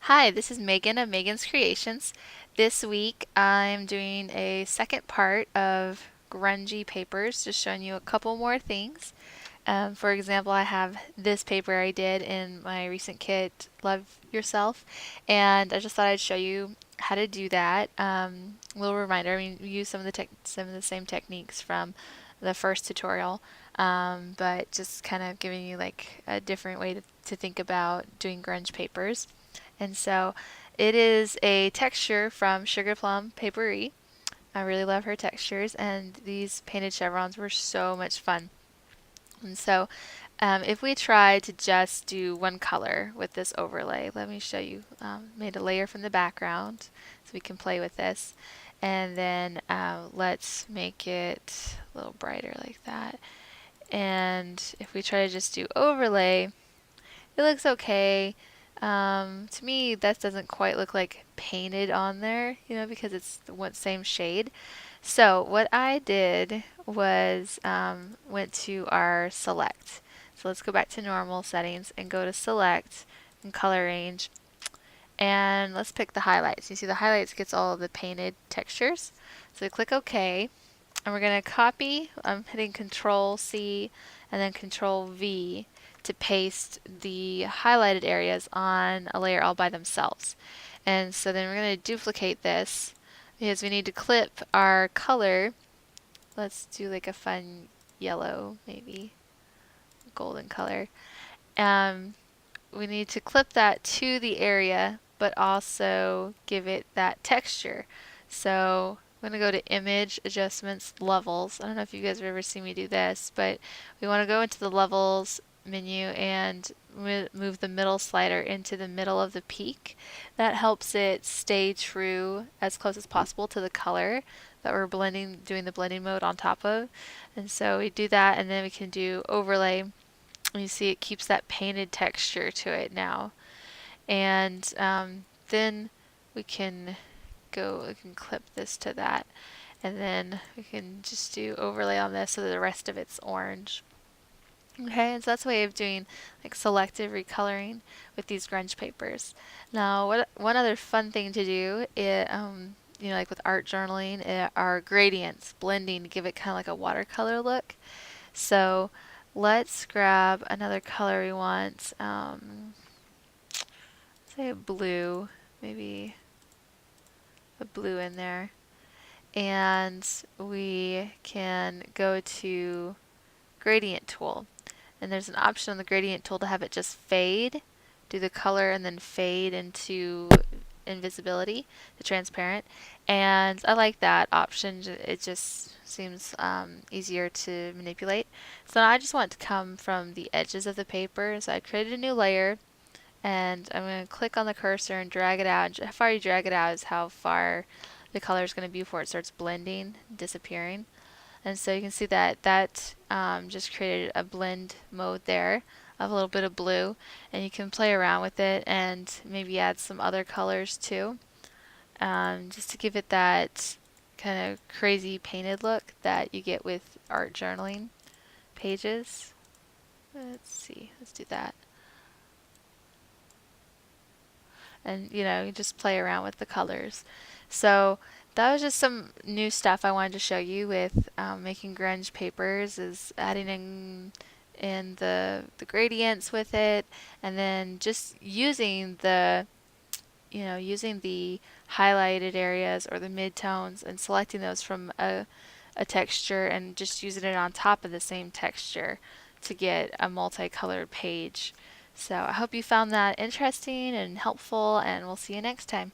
Hi, this is Megan of Megan's Creations. This week I'm doing a second part of Grungy papers, just showing you a couple more things. For example, I have this paper I did in my recent kit, Love Yourself, and I just thought I'd show you how to do that. Little reminder, I mean, we use some of the same techniques from the first tutorial, but just kind of giving you like a different way to think about doing grunge papers. And so it is a texture from Sugar Plum Paperie. I really love her textures, and these painted chevrons were so much fun. And so if we try to just do one color with this overlay, let me show you. Made a layer from the background so we can play with this. And then let's make it a little brighter like that. And if we try to just do overlay, it looks okay. To me, that doesn't quite look like painted on there, because it's the same shade. So what I did was went to our select. So let's go back to normal settings and go to select and color range. And let's pick the highlights. You see the highlights gets all of the painted textures. So click OK. And we're going to copy. I'm hitting Control C and then Control V to paste the highlighted areas on a layer all by themselves. And so then we're going to duplicate this because we need to clip our color. Let's do like a fun yellow, maybe golden color. We need to clip that to the area, but also give it that texture. So I'm going to go to Image, Adjustments, Levels. I don't know if you guys have ever seen me do this, but we want to go into the Levels menu and move the middle slider into the middle of the peak. That helps it stay true as close as possible to the color that we're doing the blending mode on top of. And so we do that, and then we can do Overlay. You see it keeps that painted texture to it now. And then we can we can clip this to that. And then we can just do overlay on this so that the rest of it's orange. Okay, and so that's a way of doing like selective recoloring with these grunge papers. Now, one other fun thing to do, like with art journaling, are gradients, blending to give it kind of like a watercolor look. So let's grab another color we want. Say a blue, maybe a blue in there. And we can go to gradient tool. And there's an option on the gradient tool to have it just fade, do the color and then fade into invisibility, the transparent. And I like that option. It just seems easier to manipulate. So now I just want it to come from the edges of the paper. So I created a new layer, and I'm going to click on the cursor and drag it out. How far you drag it out is how far the color is going to be before it starts blending, disappearing. And so you can see that just created a blend mode there of a little bit of blue, and you can play around with it and maybe add some other colors too, just to give it that kind of crazy painted look that you get with art journaling pages. Let's see, let's do that. And you just play around with the colors. So that was just some new stuff I wanted to show you with making grunge papers, is adding in the gradients with it, and then just using the highlighted areas or the midtones and selecting those from a texture and just using it on top of the same texture to get a multicolored page. So I hope you found that interesting and helpful, and we'll see you next time.